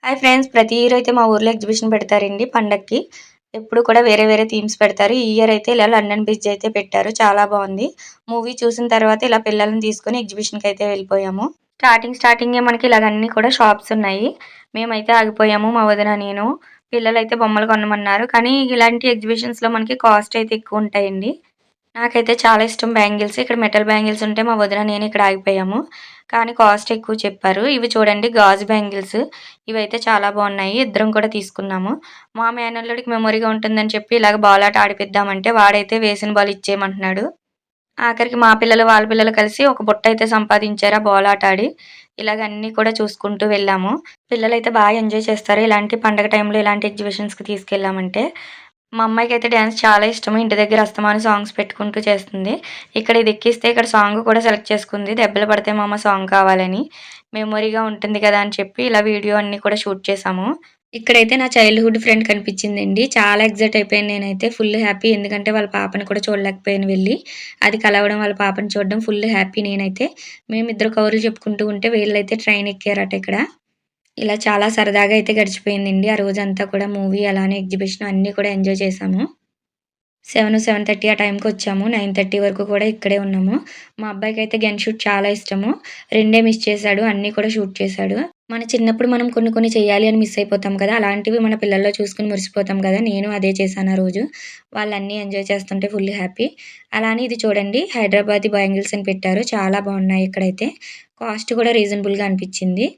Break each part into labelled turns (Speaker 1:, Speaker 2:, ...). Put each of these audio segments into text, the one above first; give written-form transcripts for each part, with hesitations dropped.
Speaker 1: Hi friends! ప్రతి year అయితే మా ఊర్లో ఎగ్జిబిషన్ పెడతారండి పండక్కి. ఎప్పుడు కూడా వేరే వేరే థీమ్స్ పెడతారు. ఈ ఇయర్ అయితే ఇలా లండన్ బ్రిడ్జ్ అయితే పెట్టారు. చాలా బావుంది. మూవీ చూసిన తర్వాత ఇలా పిల్లల్ని తీసుకొని ఎగ్జిబిషన్‌కైతే వెళ్ళిపోయాము. స్టార్టింగే మనకి ఇలాగ అన్నీ కూడా షాప్స్ ఉన్నాయి. మేమైతే ఆగిపోయాము మా వదిన, నేను. పిల్లలైతే బొమ్మలు కొనమన్నారు. కానీ ఇలాంటి ఎగ్జిబిషన్స్‌లో మనకి కాస్ట్ అయితే ఎక్కువుంటాయండి. నాకైతే చాలా ఇష్టం బ్యాంగిల్స్. ఇక్కడ మెటల్ బ్యాంగిల్స్ ఉంటే మా వదిన, నేను ఇక్కడ ఆగిపోయాము. కానీ కాస్ట్ ఎక్కువ చెప్పారు. ఇవి చూడండి గాజు బ్యాంగిల్స్. ఇవైతే చాలా బావున్నాయి. ఇద్దరం కూడా తీసుకున్నాము. మా మేనల్లుడికి మెమొరీగా ఉంటుందని చెప్పి ఇలాగ బాలాట ఆడిపిద్దామంటే వాడైతే వేసిన బాల్ ఇచ్చేయమంటున్నాడు. ఆఖరికి మా పిల్లలు, వాళ్ళ పిల్లలు కలిసి ఒక బుట్టయితే సంపాదించారు ఆ బాలాట ఆడి. ఇలాగ అన్నీ కూడా చూసుకుంటూ వెళ్ళాము. పిల్లలైతే బాగా ఎంజాయ్ చేస్తారు. ఇలాంటి పండగ టైంలో ఇలాంటి ఎగ్జిబిషన్స్‌కి తీసుకెళ్ళామంటే. మా అమ్మాయికైతే డాన్స్ చాలా ఇష్టము. ఇంటి దగ్గర అస్తమానం సాంగ్స్ పెట్టుకుంటూ చేస్తుంది. ఇక్కడ ఇది ఎక్కిస్తే ఇక్కడ సాంగ్ కూడా సెలెక్ట్ చేసుకుంది. 'దెబ్బలు పడతాయి మామ' సాంగ్ కావాలని. మెమొరీగా ఉంటుంది కదా అని చెప్పి ఇలా వీడియో అన్నీ కూడా షూట్ చేశాము. ఇక్కడైతే నా చైల్డ్‌హుడ్ ఫ్రెండ్ కనిపించిందండి. చాలా ఎక్సైట్ అయిపోయాను నేనైతే. Full happy. ఎందుకంటే వాళ్ళ పాపని కూడా చూడలేకపోయాను వెళ్లి. అది కలవడం, వాళ్ళ పాపని చూడడం ఫుల్ హ్యాపీ నేనైతే. మేమిద్దరు కబుర్లు చెప్పుకుంటూ ఉంటే వీళ్ళైతే ట్రైన్ ఎక్కారట ఇక్కడ. ఇలా చాలా సరదాగా అయితే గడిచిపోయిందండి. ఆ రోజంతా కూడా మూవీ అలానే ఎగ్జిబిషన్ అన్నీ కూడా ఎంజాయ్ చేశాము. 7:30 ఆ టైంకొచ్చాము. 9:30 వరకు కూడా ఇక్కడే ఉన్నాము. మా అబ్బాయికైతే గన్ షూట్ చాలా ఇష్టము. రెండే మిస్ చేశాడు. అన్నీ కూడా షూట్ చేశాడు. మన చిన్నప్పుడు మనం కొన్ని కొన్ని చేయాలి అని మిస్ అయిపోతాం కదా! అలాంటివి మన పిల్లల్లో చూసుకొని మురిసిపోతాం కదా! నేను అదే చేశాను ఆ రోజు. వాళ్ళన్నీ ఎంజాయ్ చేస్తుంటే ఫుల్ హ్యాపీ. అలానే ఇది చూడండి హైదరాబాదీ బ్యాంగిల్స్ అని పెట్టారు. చాలా బాగున్నాయి ఇక్కడైతే. కాస్ట్ కూడా రీజనబుల్‌గా అనిపిచ్చింది.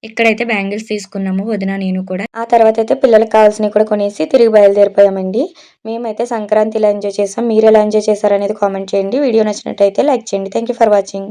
Speaker 1: ఇక్కడైతే బ్యాంగిల్స్ తీసుకున్నాము వదిన, నేను కూడా. ఆ తర్వాతయితే పిల్లలకి కావాల్సినవి కూడా కొనేసి తిరిగి బయలుదేరిపోయామండి. మేమైతే సంక్రాంతి ఇలా ఎంజాయ్ చేసాం. మీరెలా ఎంజాయ్ చేశారనేది కామెంట్ చేయండి. వీడియో నచ్చినట్టయితే లైక్ చేయండి. Thank you for watching.